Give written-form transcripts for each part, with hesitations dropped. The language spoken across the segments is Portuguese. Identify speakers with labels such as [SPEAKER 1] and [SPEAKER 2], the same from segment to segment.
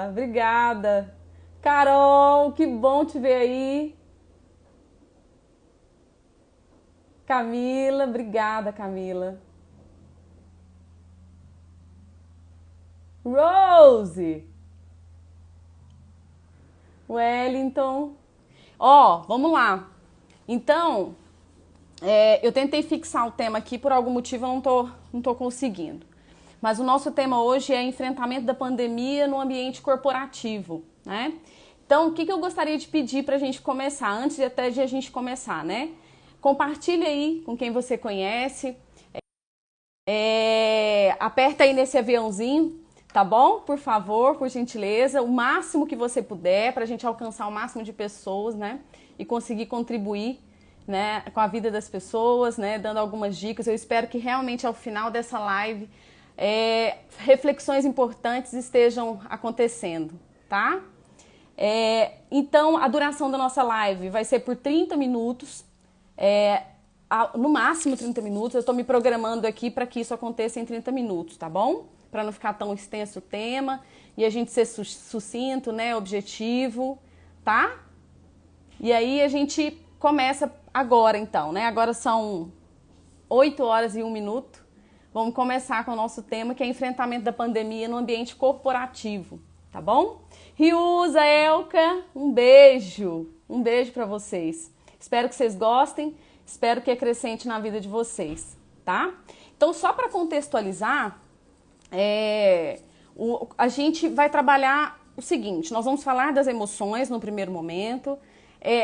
[SPEAKER 1] Obrigada. Carol, que bom te ver aí. Camila, obrigada, Camila. Rose, Wellington. Vamos lá. Então, eu tentei fixar o tema aqui, por algum motivo eu não tô conseguindo. Mas o nosso tema hoje é enfrentamento da pandemia no ambiente corporativo, né? Então, o que eu gostaria de pedir para a gente começar, antes até de a gente começar, né? Compartilhe aí com quem você conhece, aperta aí nesse aviãozinho, tá bom? Por favor, por gentileza, o máximo que você puder para a gente alcançar o máximo de pessoas, né? E conseguir contribuir, né, com a vida das pessoas, né? Dando algumas dicas. Eu espero que realmente ao final dessa live reflexões importantes estejam acontecendo, tá? Então, a duração da nossa live vai ser por 30 minutos. É, no máximo 30 minutos. Eu estou me programando aqui para que isso aconteça em 30 minutos, tá bom? Para não ficar tão extenso o tema e a gente ser sucinto, né, objetivo, tá? E aí a gente começa agora então, né? Agora são 8 horas e 1 minuto. Vamos começar com o nosso tema, que é enfrentamento da pandemia no ambiente corporativo, tá bom? Riusa, Elka, um beijo para vocês. Espero que vocês gostem, espero que acrescente na vida de vocês, tá? Então, só para contextualizar, a gente vai trabalhar o seguinte: nós vamos falar das emoções no primeiro momento,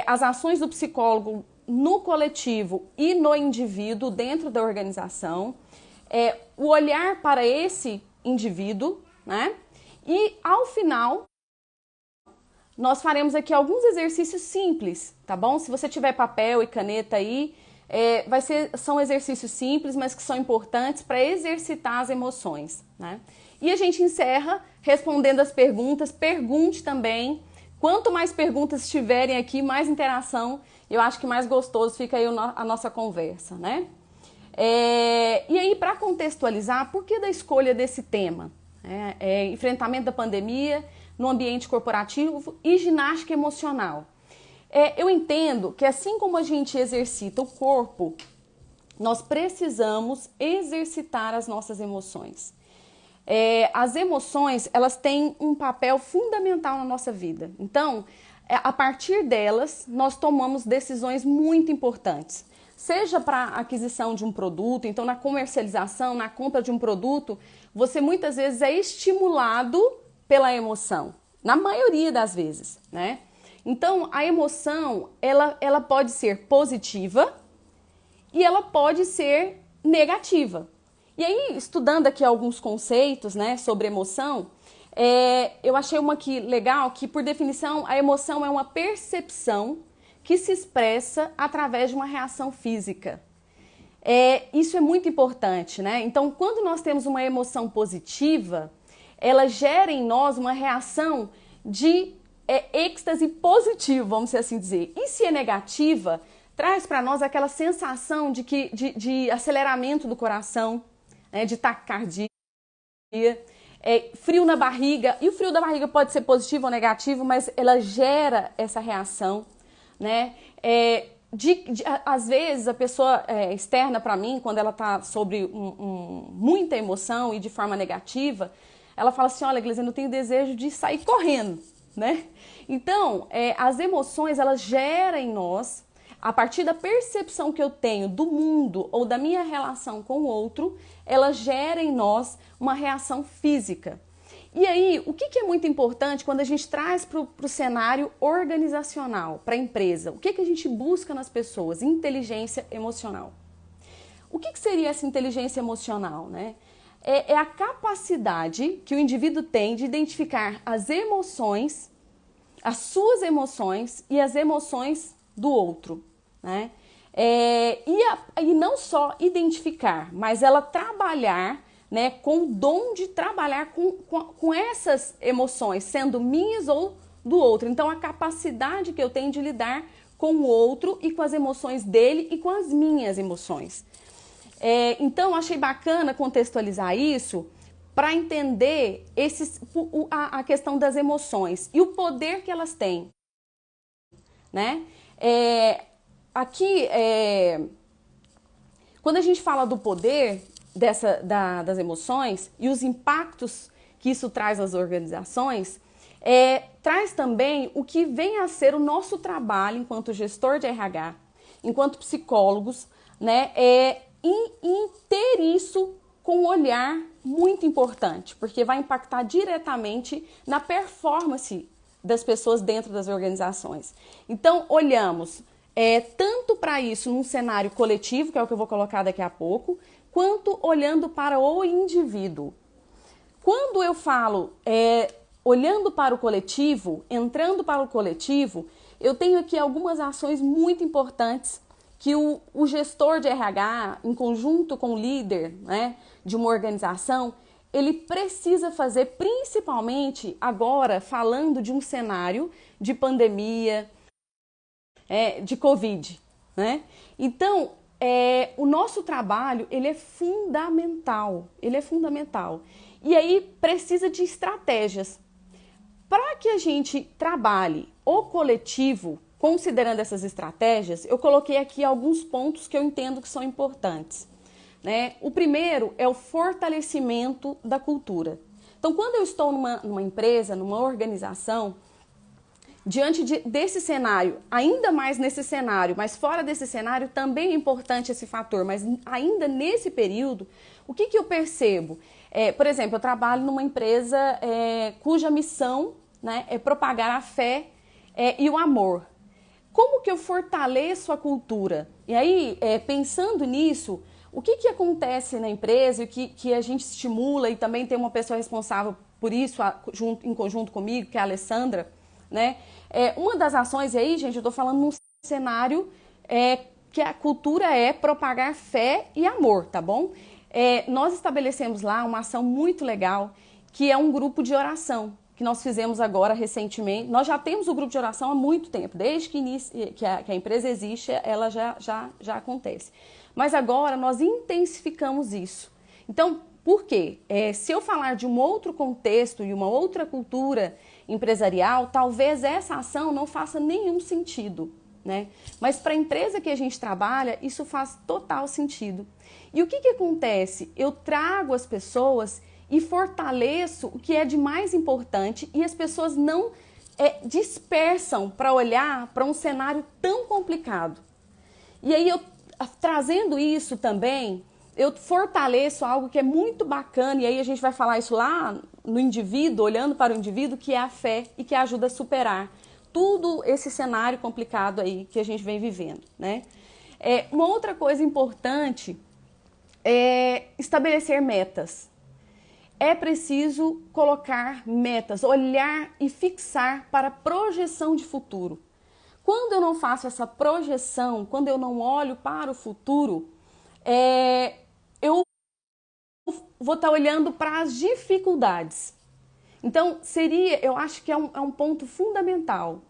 [SPEAKER 1] as ações do psicólogo no coletivo e no indivíduo dentro da organização, o olhar para esse indivíduo, né? E ao final nós faremos aqui alguns exercícios simples, tá bom? Se você tiver papel e caneta aí, são exercícios simples, mas que são importantes para exercitar as emoções, né? E a gente encerra respondendo as perguntas. Pergunte também. Quanto mais perguntas tiverem aqui, mais interação, eu acho que mais gostoso fica aí a nossa conversa, né? E aí, para contextualizar, por que da escolha desse tema? Enfrentamento da pandemia no ambiente corporativo e ginástica emocional. Eu entendo que assim como a gente exercita o corpo, nós precisamos exercitar as nossas emoções. As emoções, elas têm um papel fundamental na nossa vida. Então, a partir delas, nós tomamos decisões muito importantes. Seja para a aquisição de um produto, então na comercialização, na compra de um produto, você muitas vezes é estimulado pela emoção, na maioria das vezes, né? Então, a emoção, ela pode ser positiva e ela pode ser negativa. E aí, estudando aqui alguns conceitos, né, sobre emoção, eu achei uma aqui legal, que por definição a emoção é uma percepção que se expressa através de uma reação física. Isso é muito importante, né? Então, quando nós temos uma emoção positiva, ela gera em nós uma reação de êxtase positivo, vamos assim dizer. E se é negativa, traz para nós aquela sensação de aceleramento do coração, né, de taquicardia, frio na barriga. E o frio da barriga pode ser positivo ou negativo, mas ela gera essa reação, né? Às vezes a pessoa externa para mim, quando ela está sobre muita emoção e de forma negativa, ela fala assim: olha, Gleisiane, eu tenho desejo de sair correndo, né? Então, as emoções, elas geram em nós, a partir da percepção que eu tenho do mundo ou da minha relação com o outro, ela gera em nós uma reação física. E aí, o que é muito importante quando a gente traz para o cenário organizacional, para a empresa? O que a gente busca nas pessoas? Inteligência emocional. O que seria essa inteligência emocional, né? É a capacidade que o indivíduo tem de identificar as emoções, as suas emoções e as emoções do outro, né? E não só identificar, mas ela trabalhar, né, com o dom de trabalhar com essas emoções, sendo minhas ou do outro. Então, a capacidade que eu tenho de lidar com o outro e com as emoções dele e com as minhas emoções. Então, achei bacana contextualizar isso para entender a questão das emoções e o poder que elas têm, né? Quando a gente fala do poder das emoções e os impactos que isso traz às organizações, traz também o que vem a ser o nosso trabalho enquanto gestor de RH, enquanto psicólogos, né? Em ter isso com um olhar muito importante, porque vai impactar diretamente na performance das pessoas dentro das organizações. Então, olhamos tanto para isso num cenário coletivo, que é o que eu vou colocar daqui a pouco, quanto olhando para o indivíduo. Quando eu falo olhando para o coletivo, entrando para o coletivo, eu tenho aqui algumas ações muito importantes que o gestor de RH, em conjunto com o líder, né, de uma organização, ele precisa fazer, principalmente agora falando de um cenário de pandemia, de Covid, né? Então, o nosso trabalho, ele é fundamental, E aí precisa de estratégias. Para que a gente trabalhe o coletivo, considerando essas estratégias, eu coloquei aqui alguns pontos que eu entendo que são importantes, né? O primeiro é o fortalecimento da cultura. Então, quando eu estou numa empresa, numa organização, diante desse cenário, ainda mais nesse cenário, mas fora desse cenário, também é importante esse fator, mas ainda nesse período, o que eu percebo? Por exemplo, eu trabalho numa empresa cuja missão, né, é propagar a fé e o amor. Como que eu fortaleço a cultura? E aí, pensando nisso, o que acontece na empresa e que a gente estimula, e também tem uma pessoa responsável por isso, em conjunto comigo, que é a Alessandra, né? Uma das ações, e aí, gente, eu estou falando num cenário que a cultura é propagar fé e amor, tá bom? Nós estabelecemos lá uma ação muito legal, que é um grupo de oração, que nós fizemos agora recentemente. Nós já temos o grupo de oração há muito tempo, desde que a empresa existe, ela já acontece. Mas agora nós intensificamos isso. Então, por quê? Se eu falar de um outro contexto e uma outra cultura empresarial, talvez essa ação não faça nenhum sentido, né? Mas para a empresa que a gente trabalha, isso faz total sentido. E o que acontece? Eu trago as pessoas e fortaleço o que é de mais importante e as pessoas não dispersam para olhar para um cenário tão complicado. E aí, trazendo isso também, eu fortaleço algo que é muito bacana, e aí a gente vai falar isso lá no indivíduo, olhando para o indivíduo, que é a fé e que ajuda a superar tudo esse cenário complicado aí que a gente vem vivendo, né? Uma outra coisa importante é estabelecer metas. É preciso colocar metas, olhar e fixar para projeção de futuro. Quando eu não faço essa projeção, quando eu não olho para o futuro, eu vou estar olhando para as dificuldades. Então, eu acho que é um ponto fundamental,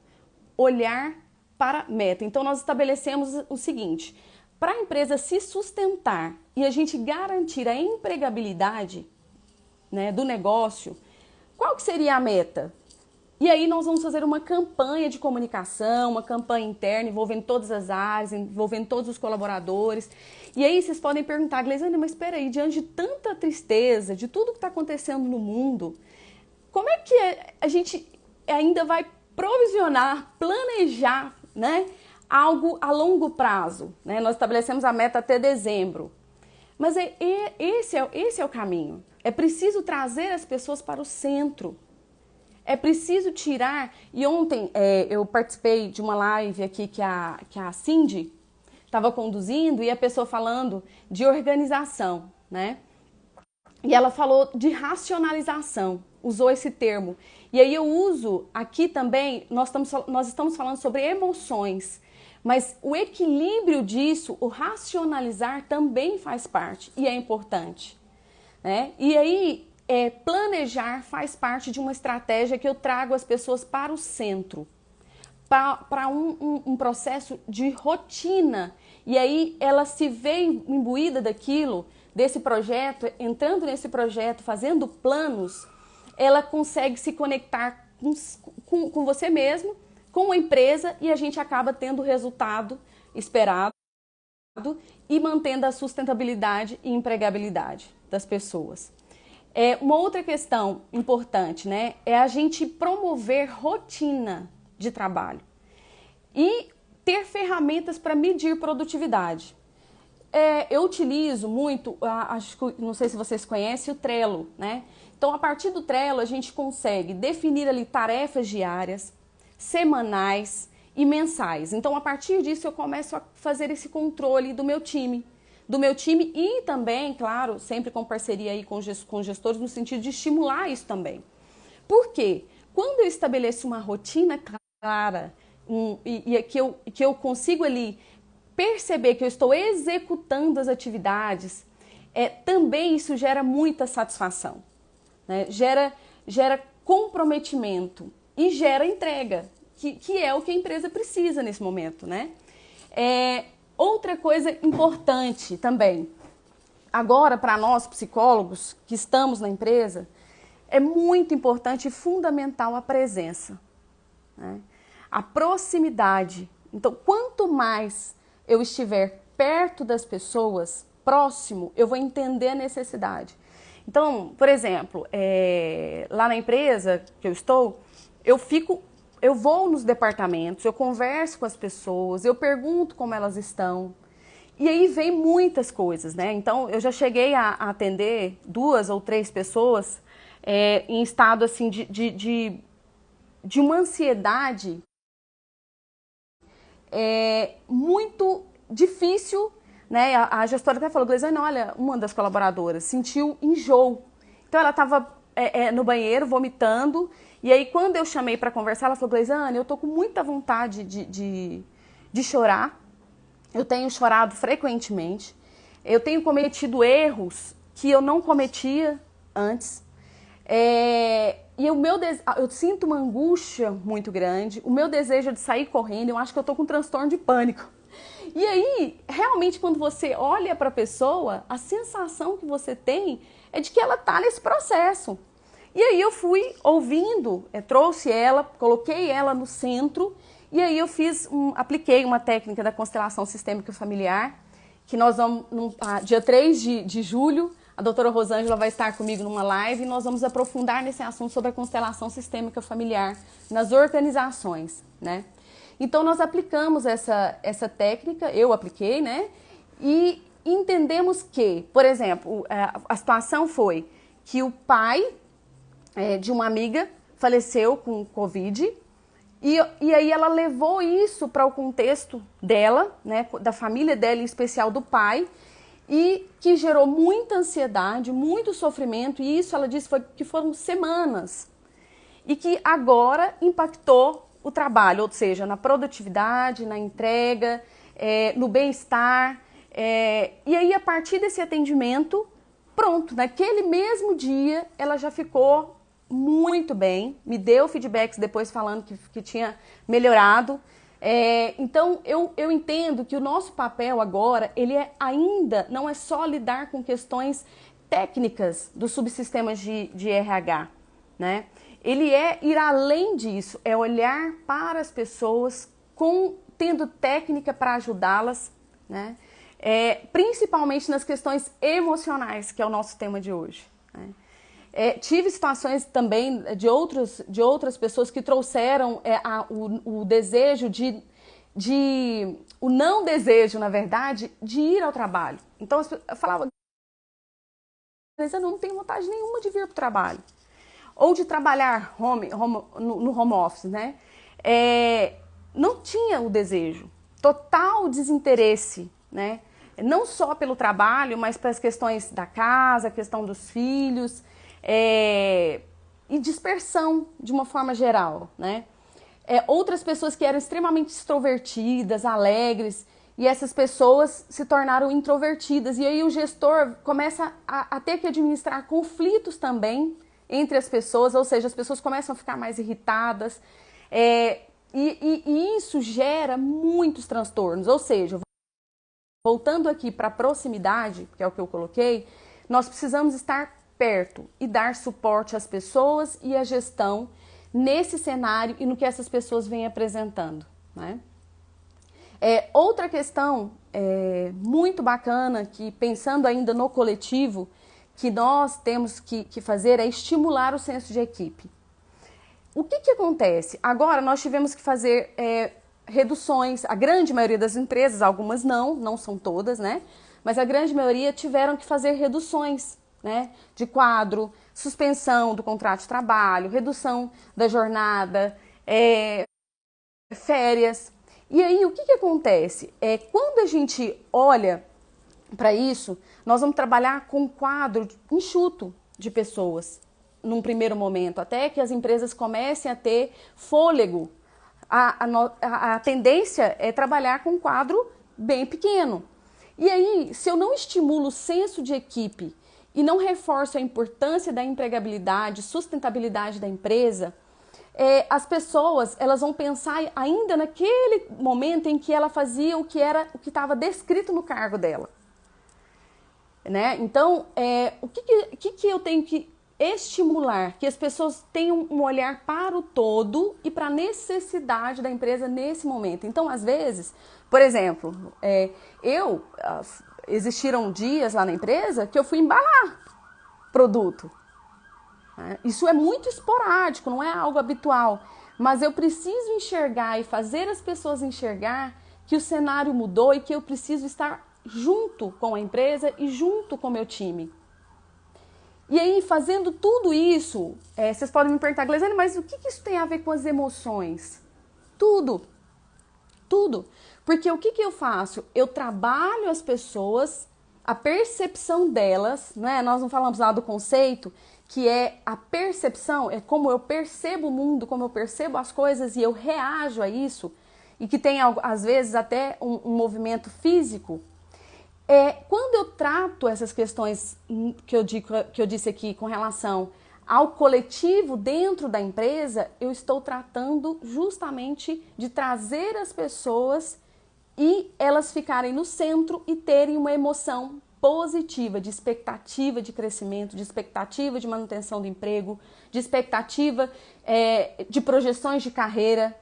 [SPEAKER 1] olhar para a meta. Então, nós estabelecemos o seguinte: para a empresa se sustentar e a gente garantir a empregabilidade, né, do negócio, qual que seria a meta? E aí nós vamos fazer uma campanha de comunicação, uma campanha interna envolvendo todas as áreas, envolvendo todos os colaboradores. E aí vocês podem perguntar, Gleisânia, mas espera aí, diante de tanta tristeza, de tudo que está acontecendo no mundo, como é que a gente ainda vai provisionar, planejar, né, algo a longo prazo? Né? Nós estabelecemos a meta até dezembro. Mas esse é o caminho. É preciso trazer as pessoas para o centro. É preciso tirar... E ontem eu participei de uma live aqui que a Cindy estava conduzindo, e a pessoa falando de organização, né? E ela falou de racionalização, usou esse termo. E aí eu uso aqui também, nós estamos falando sobre emoções, mas o equilíbrio disso, o racionalizar também faz parte e é importante, né? E aí planejar faz parte de uma estratégia que eu trago as pessoas para o centro, para um processo de rotina, e aí ela se vê imbuída daquilo, desse projeto, entrando nesse projeto, fazendo planos, ela consegue se conectar com você mesmo, com a empresa, e a gente acaba tendo o resultado esperado e mantendo a sustentabilidade e empregabilidade das pessoas. Uma outra questão importante, né, é a gente promover rotina de trabalho e ter ferramentas para medir produtividade. Eu utilizo muito, não sei se vocês conhecem, o Trello, né? Então, a partir do Trello, a gente consegue definir ali tarefas diárias, semanais e mensais. Então, a partir disso, eu começo a fazer esse controle do meu time e também, claro, sempre com parceria aí com gestores, no sentido de estimular isso também. Por quê? Quando eu estabeleço uma rotina clara e que eu consigo ali perceber que eu estou executando as atividades, também isso gera muita satisfação, né? Gera comprometimento e gera entrega, que é o que a empresa precisa nesse momento, né? Outra coisa importante também, agora para nós psicólogos que estamos na empresa, é muito importante e fundamental a presença, né? A proximidade. Então, quanto mais eu estiver perto das pessoas, próximo, eu vou entender a necessidade. Então, por exemplo, lá na empresa que eu estou, eu vou nos departamentos, eu converso com as pessoas, eu pergunto como elas estão. E aí vem muitas coisas, né? Então, eu já cheguei a atender 2 ou 3 pessoas em estado assim de uma ansiedade muito difícil, né? A gestora até falou, Gleisiane, olha, uma das colaboradoras sentiu enjoo. Então ela estava no banheiro vomitando, e aí quando eu chamei para conversar, ela falou, Gleisiane, eu tô com muita vontade de chorar, eu tenho chorado frequentemente, eu tenho cometido erros que eu não cometia antes, e eu sinto uma angústia muito grande, o meu desejo é de sair correndo, eu acho que eu tô com um transtorno de pânico. E aí, realmente, quando você olha para a pessoa, a sensação que você tem é de que ela está nesse processo. E aí eu fui ouvindo, trouxe ela, coloquei ela no centro, e aí eu apliquei uma técnica da constelação sistêmica familiar, que nós vamos, dia 3 de julho, a doutora Rosângela vai estar comigo numa live e nós vamos aprofundar nesse assunto sobre a constelação sistêmica familiar nas organizações, né? Então, nós aplicamos essa técnica, eu apliquei, né? E entendemos que, por exemplo, a situação foi que o pai de uma amiga faleceu com Covid e aí ela levou isso para o contexto dela, né? Da família dela, em especial do pai, e que gerou muita ansiedade, muito sofrimento, e isso ela disse que foram semanas, e que agora impactou o trabalho, ou seja, na produtividade, na entrega, no bem-estar. E aí, a partir desse atendimento, pronto, naquele mesmo dia, ela já ficou muito bem, me deu feedbacks depois falando que tinha melhorado. Então, eu entendo que o nosso papel agora, ele ainda não é só lidar com questões técnicas dos subsistemas de RH, né? Ele ir além disso, é olhar para as pessoas tendo técnica para ajudá-las, né? Principalmente nas questões emocionais, que é o nosso tema de hoje, né? Tive situações também de outras pessoas que trouxeram o desejo o não desejo, na verdade, de ir ao trabalho. Então, eu falava, mas eu não tenho vontade nenhuma de vir para o trabalho. Ou de trabalhar no home office, né? Não tinha o desejo, total desinteresse, né? Não só pelo trabalho, mas para as questões da casa, a questão dos filhos, e dispersão de uma forma geral, né? Outras pessoas que eram extremamente extrovertidas, alegres, e essas pessoas se tornaram introvertidas, e aí o gestor começa a ter que administrar conflitos também entre as pessoas, ou seja, as pessoas começam a ficar mais irritadas, e isso gera muitos transtornos, ou seja, voltando aqui para a proximidade, que é o que eu coloquei, nós precisamos estar perto e dar suporte às pessoas e à gestão nesse cenário e no que essas pessoas vêm apresentando, né? Outra questão muito bacana, que pensando ainda no coletivo, que nós temos que fazer é estimular o senso de equipe. O que acontece? Agora nós tivemos que fazer reduções, a grande maioria das empresas, algumas não são todas, né? Mas a grande maioria tiveram que fazer reduções, né? De quadro, suspensão do contrato de trabalho, redução da jornada, férias. E aí, o que acontece? Quando a gente olha para isso, nós vamos trabalhar com um quadro enxuto de pessoas, num primeiro momento, até que as empresas comecem a ter fôlego. A tendência é trabalhar com um quadro bem pequeno. E aí, se eu não estimulo o senso de equipe e não reforço a importância da empregabilidade, sustentabilidade da empresa, as pessoas elas vão pensar ainda naquele momento em que ela fazia o que estava descrito no cargo dela, né? Então, o que eu tenho que estimular? Que as pessoas tenham um olhar para o todo e para a necessidade da empresa nesse momento. Então, às vezes, por exemplo, existiram dias lá na empresa que eu fui embalar produto. Isso é muito esporádico, não é algo habitual, mas eu preciso enxergar e fazer as pessoas enxergar que o cenário mudou e que eu preciso estar junto com a empresa e junto com o meu time. E aí, fazendo tudo isso, vocês podem me perguntar, Gleisiane, mas o que isso tem a ver com as emoções? Tudo. Porque o que eu faço? Eu trabalho as pessoas, a percepção delas, né? Nós não falamos lá do conceito, que é a percepção, é como eu percebo o mundo, como eu percebo as coisas e eu reajo a isso, e que tem às vezes até um movimento físico. Quando eu trato essas questões que eu disse aqui com relação ao coletivo dentro da empresa, eu estou tratando justamente de trazer as pessoas e elas ficarem no centro e terem uma emoção positiva, de expectativa de crescimento, de expectativa de manutenção do emprego, de expectativa de projeções de carreira.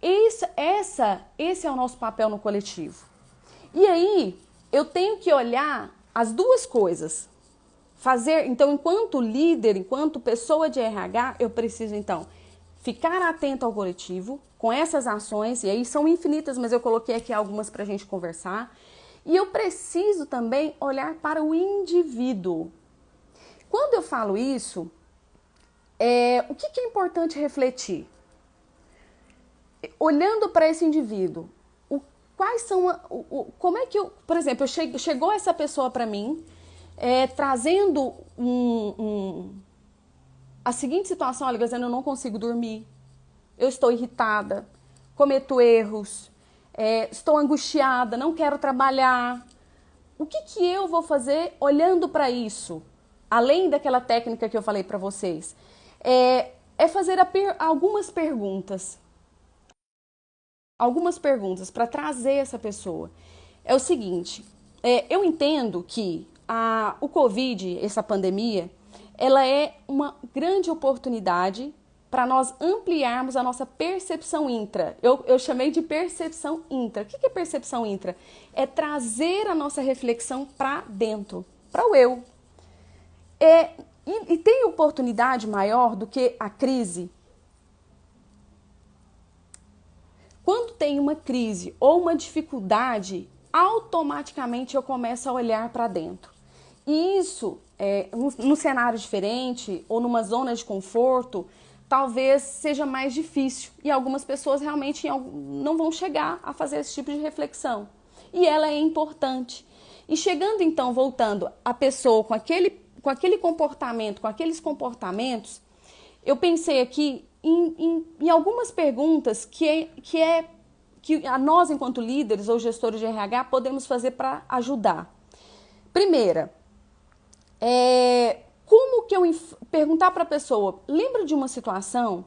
[SPEAKER 1] Esse é o nosso papel no coletivo. E aí, eu tenho que olhar as duas coisas. Então, enquanto líder, enquanto pessoa de RH, eu preciso, então, ficar atento ao coletivo, com essas ações, e aí são infinitas, mas eu coloquei aqui algumas para a gente conversar. E eu preciso também olhar para o indivíduo. Quando eu falo isso, o que é importante refletir? Olhando para esse indivíduo, quais são, como é que por exemplo, chegou essa pessoa para mim, trazendo a seguinte situação: olha, Gleisiane, eu não consigo dormir, eu estou irritada, cometo erros, estou angustiada, não quero trabalhar. O que eu vou fazer olhando para isso? Além daquela técnica que eu falei para vocês, fazer algumas perguntas. Algumas perguntas para trazer essa pessoa. É o seguinte, eu entendo que o Covid, essa pandemia, ela é uma grande oportunidade para nós ampliarmos a nossa percepção intra. Eu chamei de percepção intra. O que é percepção intra? É trazer a nossa reflexão para dentro, para o eu. E tem oportunidade maior do que a crise? Quando tem uma crise ou uma dificuldade, automaticamente eu começo a olhar para dentro. E isso, num cenário diferente ou numa zona de conforto, talvez seja mais difícil. E algumas pessoas realmente não vão chegar a fazer esse tipo de reflexão. E ela é importante. E chegando então, voltando a pessoa com aquele comportamento, com aqueles comportamentos, eu pensei aqui em algumas perguntas que nós, enquanto líderes ou gestores de RH, podemos fazer para ajudar. Primeira, como que eu perguntar para a pessoa, lembra de uma situação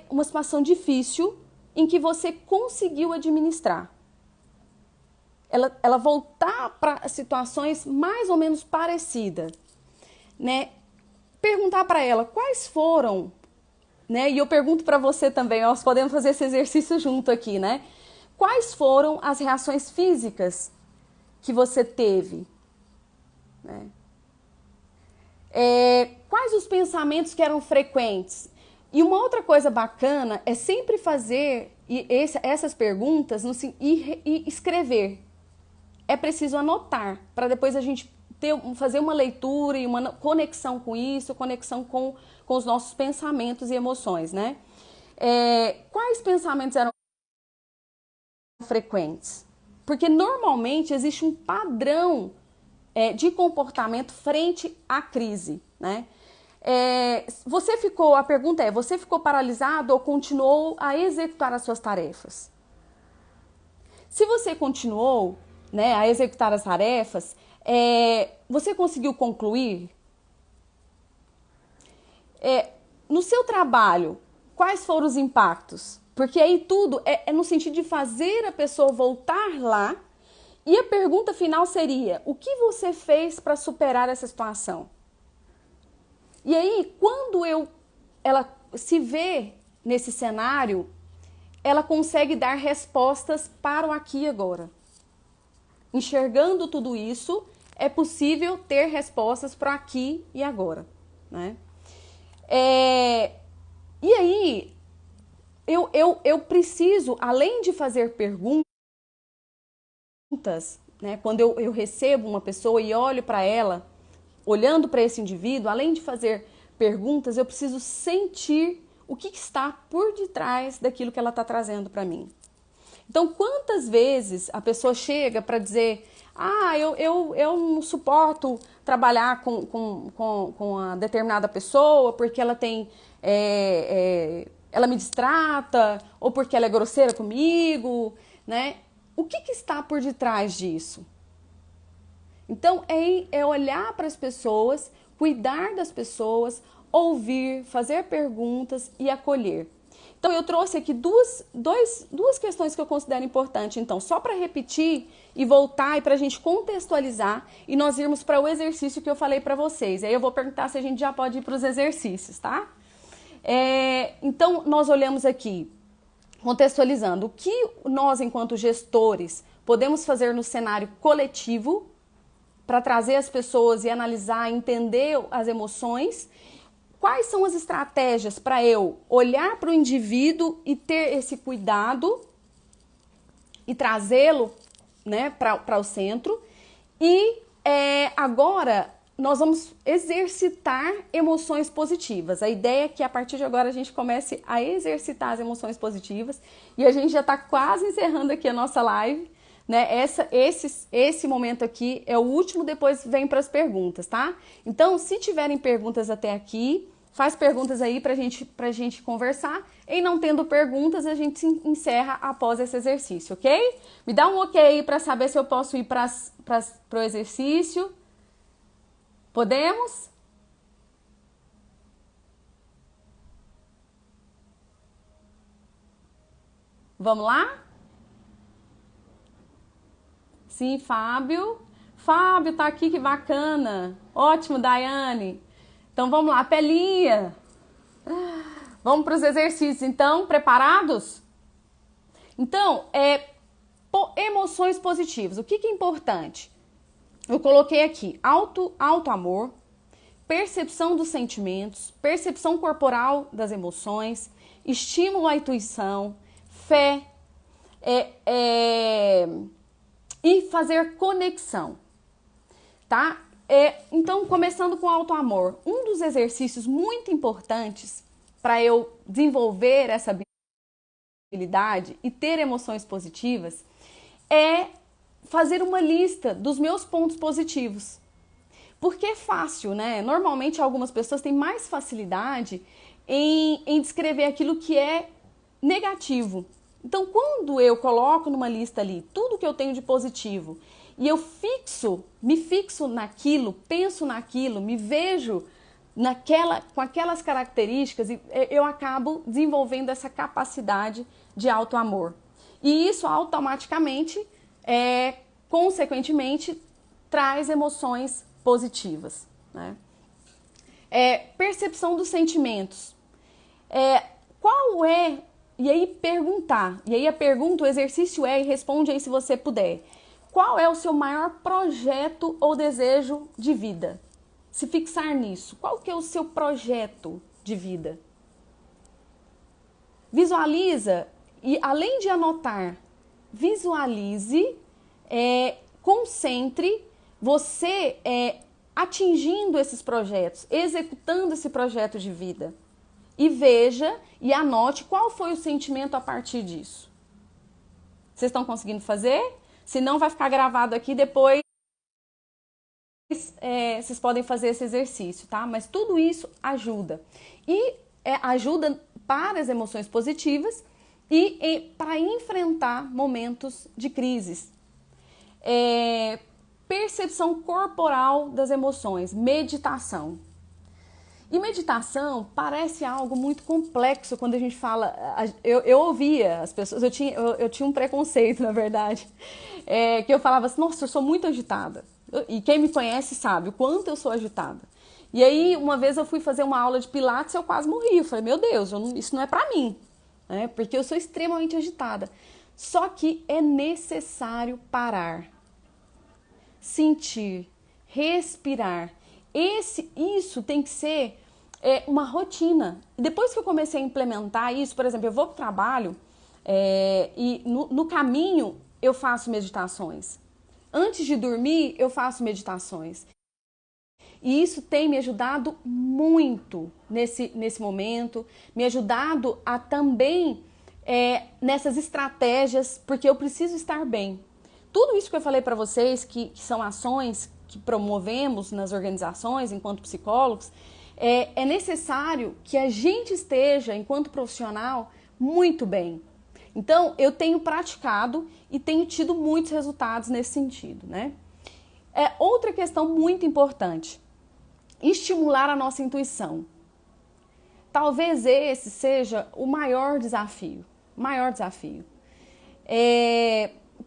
[SPEAKER 1] uma situação difícil, em que você conseguiu administrar? ela voltar para situações mais ou menos parecidas, né? Perguntar para ela quais foram, né? E eu pergunto para você também, nós podemos fazer esse exercício junto aqui, né? Quais foram as reações físicas que você teve, né? Quais os pensamentos que eram frequentes? E uma outra coisa bacana é sempre fazer essas perguntas e escrever. É preciso anotar, para depois a gente fazer uma leitura e uma conexão com isso, conexão com os nossos pensamentos e emoções, né? Quais pensamentos eram frequentes? Porque normalmente existe um padrão de comportamento frente à crise, né? A pergunta é, você ficou paralisado ou continuou a executar as suas tarefas? Se você continuou, né, a executar as tarefas, você conseguiu concluir? No seu trabalho, quais foram os impactos? Porque aí tudo é no sentido de fazer a pessoa voltar lá. E a pergunta final seria, o que você fez para superar essa situação? E aí, quando ela se vê nesse cenário, ela consegue dar respostas para o aqui e agora. Enxergando tudo isso, é possível ter respostas para o aqui e agora, né? E aí, eu preciso, além de fazer perguntas, né, quando eu recebo uma pessoa e olho para ela, olhando para esse indivíduo, além de fazer perguntas, eu preciso sentir o que está por detrás daquilo que ela está trazendo para mim. Então, quantas vezes a pessoa chega para dizer, eu não suporto trabalhar com uma determinada pessoa porque ela tem, ela me distrata, ou porque ela é grosseira comigo, né? O que está por detrás disso? Então, é olhar para as pessoas, cuidar das pessoas, ouvir, fazer perguntas e acolher. Então, eu trouxe aqui duas questões que eu considero importantes. Então, só para repetir e voltar e para a gente contextualizar e nós irmos para o exercício que eu falei para vocês. Aí eu vou perguntar se a gente já pode ir para os exercícios, tá? Então, nós olhamos aqui, contextualizando, o que nós, enquanto gestores, podemos fazer no cenário coletivo para trazer as pessoas e analisar, entender as emoções. Quais são as estratégias para eu olhar para o indivíduo e ter esse cuidado e trazê-lo, né, para o centro? E agora nós vamos exercitar emoções positivas. A ideia é que a partir de agora a gente comece a exercitar as emoções positivas e a gente já está quase encerrando aqui a nossa live, né? Esse momento aqui é o último, depois vem para as perguntas, tá? Então, se tiverem perguntas até aqui, faz perguntas aí pra gente conversar. E não tendo perguntas, a gente encerra após esse exercício, ok? Me dá um ok aí para saber se eu posso ir para o exercício. Podemos? Vamos lá? Sim, Fábio. Fábio tá aqui, que bacana. Ótimo, Daiane. Então vamos lá, Pelinha. Vamos para os exercícios, então, preparados? Então, emoções positivas. O que é importante? Eu coloquei aqui auto amor, percepção dos sentimentos, percepção corporal das emoções, estímulo à intuição, fé, e fazer conexão, tá? Então, começando com auto amor, um dos exercícios muito importantes para eu desenvolver essa habilidade e ter emoções positivas é fazer uma lista dos meus pontos positivos. Porque é fácil, né? Normalmente algumas pessoas têm mais facilidade em descrever aquilo que é negativo. Então, quando eu coloco numa lista ali tudo que eu tenho de positivo e eu me fixo naquilo, penso naquilo, me vejo com aquelas características, eu acabo desenvolvendo essa capacidade de auto-amor. E isso automaticamente consequentemente, traz emoções positivas, né? Percepção dos sentimentos. Qual é... E aí perguntar. E aí a pergunta, o exercício e responde aí se você puder. Qual é o seu maior projeto ou desejo de vida? Se fixar nisso. Qual que é o seu projeto de vida? Visualiza e, além de anotar, visualize, concentre você atingindo esses projetos, executando esse projeto de vida. E veja e anote qual foi o sentimento a partir disso. Vocês estão conseguindo fazer? Se não, vai ficar gravado aqui depois. Vocês podem fazer esse exercício, tá? Mas tudo isso ajuda. E ajuda para as emoções positivas e para enfrentar momentos de crises. Percepção corporal das emoções, meditação. E meditação parece algo muito complexo quando a gente fala... Eu ouvia as pessoas, eu tinha um preconceito, na verdade, que eu falava assim, nossa, eu sou muito agitada. E quem me conhece sabe o quanto eu sou agitada. E aí, uma vez eu fui fazer uma aula de pilates e eu quase morri. Eu falei, meu Deus, isso não é pra mim, né? Porque eu sou extremamente agitada. Só que é necessário parar, sentir, respirar. Isso tem que ser uma rotina. E depois que eu comecei a implementar isso, por exemplo, eu vou para o trabalho e no caminho eu faço meditações. Antes de dormir, eu faço meditações. E isso tem me ajudado muito nesse momento, me ajudado a também nessas estratégias, porque eu preciso estar bem. Tudo isso que eu falei para vocês, que são ações que promovemos nas organizações, enquanto psicólogos, é necessário que a gente esteja, enquanto profissional, muito bem. Então, eu tenho praticado e tenho tido muitos resultados nesse sentido, né? Outra questão muito importante, estimular a nossa intuição. Talvez esse seja o maior desafio.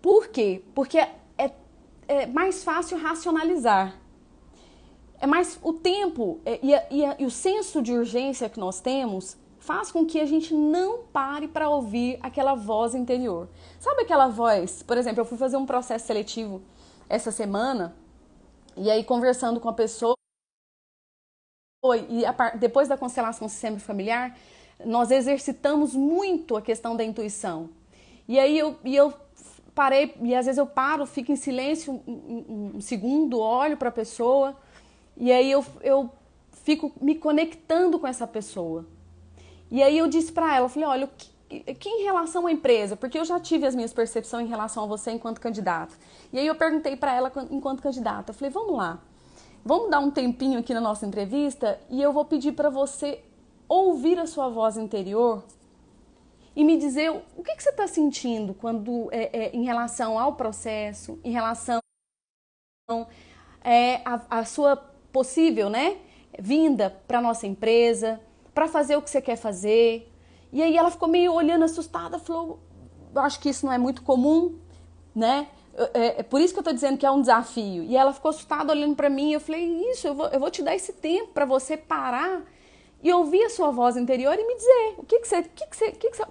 [SPEAKER 1] Por quê? Porque é mais fácil racionalizar. O tempo e o senso de urgência que nós temos faz com que a gente não pare para ouvir aquela voz interior. Sabe aquela voz? Por exemplo, eu fui fazer um processo seletivo essa semana e aí conversando com a pessoa e depois da constelação sistêmica familiar, nós exercitamos muito a questão da intuição. E aí eu parei, e às vezes eu paro, fico em silêncio um segundo, olho para a pessoa e aí eu fico me conectando com essa pessoa. E aí eu disse para ela, eu falei, olha, que em relação à empresa, porque eu já tive as minhas percepções em relação a você enquanto candidato. E aí eu perguntei para ela enquanto candidata, eu falei, vamos lá, vamos dar um tempinho aqui na nossa entrevista e eu vou pedir para você ouvir a sua voz interior e me dizer o que você está sentindo quando em relação ao processo, em relação a sua possível, né, vinda para nossa empresa, para fazer o que você quer fazer. E aí ela ficou meio olhando assustada, falou, eu acho que isso não é muito comum, né? É por isso que eu tô dizendo que é um desafio. E ela ficou assustada olhando para mim, eu falei, isso, eu vou te dar esse tempo para você parar e ouvir a sua voz interior e me dizer,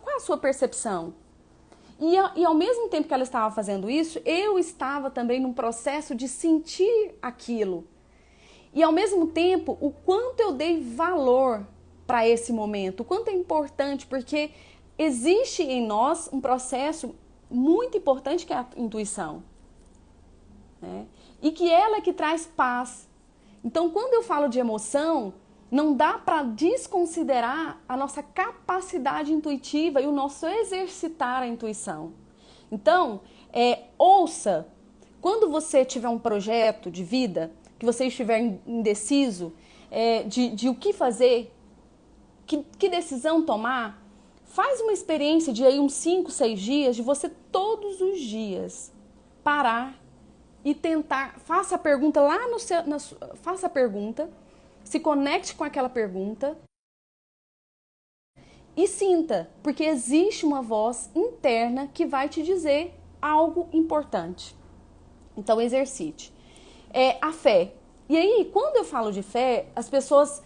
[SPEAKER 1] qual é a sua percepção? E ao mesmo tempo que ela estava fazendo isso, eu estava também num processo de sentir aquilo. E ao mesmo tempo, o quanto eu dei valor para esse momento, o quanto é importante, porque existe em nós um processo muito importante que é a intuição, né? E que ela é que traz paz. Então, quando eu falo de emoção, não dá para desconsiderar a nossa capacidade intuitiva e o nosso exercitar a intuição. Então, ouça, quando você tiver um projeto de vida, que você estiver indeciso de o que fazer, que decisão tomar, faz uma experiência de aí uns 5, 6 dias, de você todos os dias parar e tentar, faça a pergunta lá no seu, faça a pergunta, se conecte com aquela pergunta e sinta, porque existe uma voz interna que vai te dizer algo importante. Então, exercite. A fé. E aí, quando eu falo de fé, as pessoas...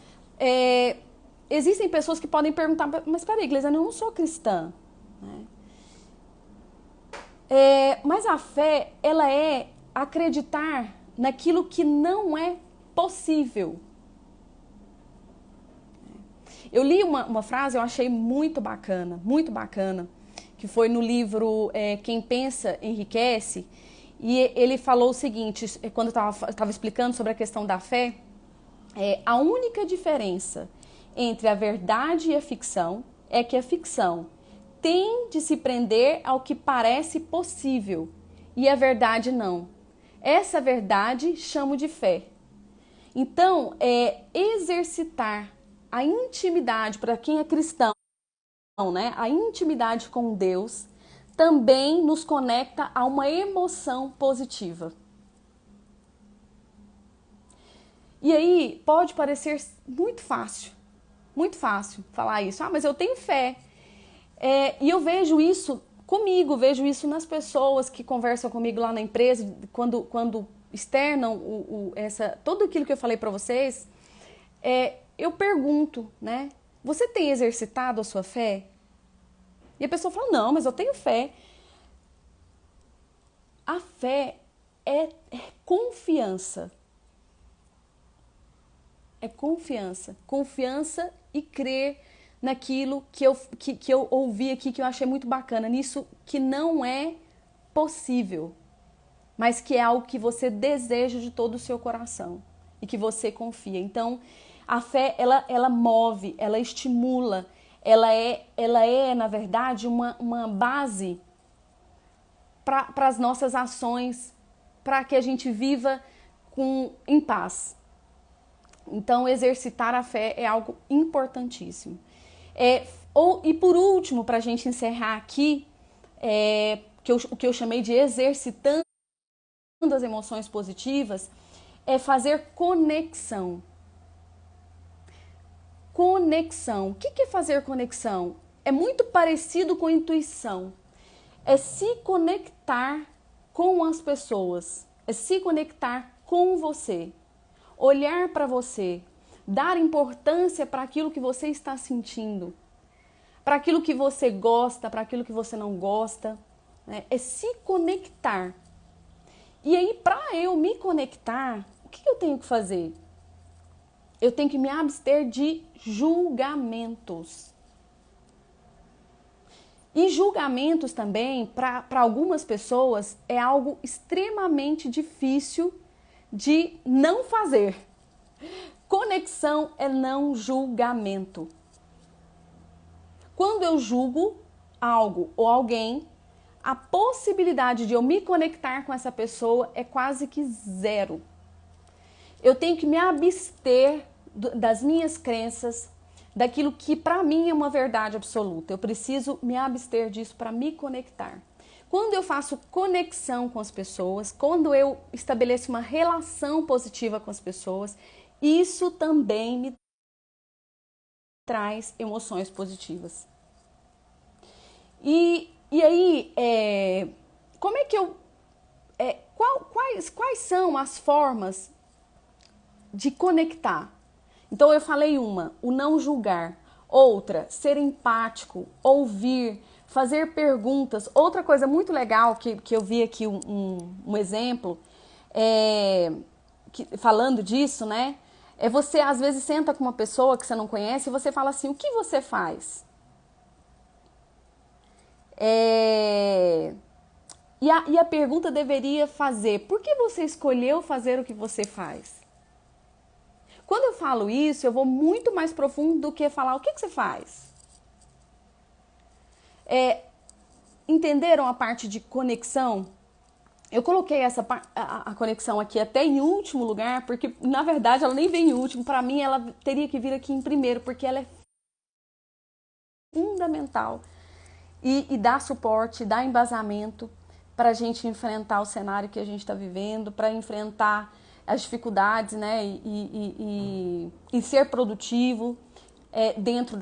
[SPEAKER 1] existem pessoas que podem perguntar, mas peraí, Gleisiane, eu não sou cristã. Né? Mas a fé, ela é acreditar naquilo que não é possível. Eu li uma frase, eu achei muito bacana, que foi no livro Quem Pensa Enriquece, e ele falou o seguinte, quando eu estava explicando sobre a questão da fé, a única diferença entre a verdade e a ficção é que a ficção tem de se prender ao que parece possível e a verdade não. Essa verdade chamo de fé. Então, exercitar a intimidade, para quem é cristão, né? A intimidade com Deus também nos conecta a uma emoção positiva. E aí pode parecer muito fácil falar isso. Mas eu tenho fé. E eu vejo isso comigo, vejo isso nas pessoas que conversam comigo lá na empresa, quando externam tudo aquilo que eu falei para vocês, eu pergunto, né? Você tem exercitado a sua fé? E a pessoa fala, não, mas eu tenho fé. A fé é confiança. É confiança. Confiança e crer naquilo que eu ouvi aqui, que eu achei muito bacana, nisso que não é possível, mas que é algo que você deseja de todo o seu coração e que você confia. Então, a fé, ela move, ela estimula, ela é na verdade, uma base para as nossas ações, para que a gente viva em paz. Então, exercitar a fé é algo importantíssimo. E por último, para a gente encerrar aqui, o que eu chamei de exercitando as emoções positivas, é fazer conexão. Conexão. O que é fazer conexão? É muito parecido com intuição. É se conectar com as pessoas. É se conectar com você. Olhar para você. Dar importância para aquilo que você está sentindo. Para aquilo que você gosta, para aquilo que você não gosta. Né? É se conectar. E aí, para eu me conectar, o que eu tenho que fazer? Eu tenho que me abster de julgamentos. E julgamentos também, para algumas pessoas, é algo extremamente difícil de não fazer. Conexão é não julgamento. Quando eu julgo algo ou alguém, a possibilidade de eu me conectar com essa pessoa é quase que zero. Eu tenho que me abster das minhas crenças, daquilo que para mim é uma verdade absoluta. Eu preciso me abster disso para me conectar. Quando eu faço conexão com as pessoas, quando eu estabeleço uma relação positiva com as pessoas, isso também me traz emoções positivas. E aí, como é que eu... quais são as formas de conectar? Então eu falei o não julgar. Outra, ser empático, ouvir, fazer perguntas. Outra coisa muito legal que eu vi aqui um exemplo, falando disso, né? Você às vezes senta com uma pessoa que você não conhece e você fala assim, o que você faz? E a pergunta deveria fazer, por que você escolheu fazer o que você faz? Quando eu falo isso, eu vou muito mais profundo do que falar o que você faz. Entenderam a parte de conexão? Eu coloquei a conexão aqui até em último lugar, porque na verdade ela nem vem em último. Para mim ela teria que vir aqui em primeiro, porque ela é fundamental e dá suporte, dá embasamento para a gente enfrentar o cenário que a gente está vivendo, para enfrentar as dificuldades, né, e ser produtivo dentro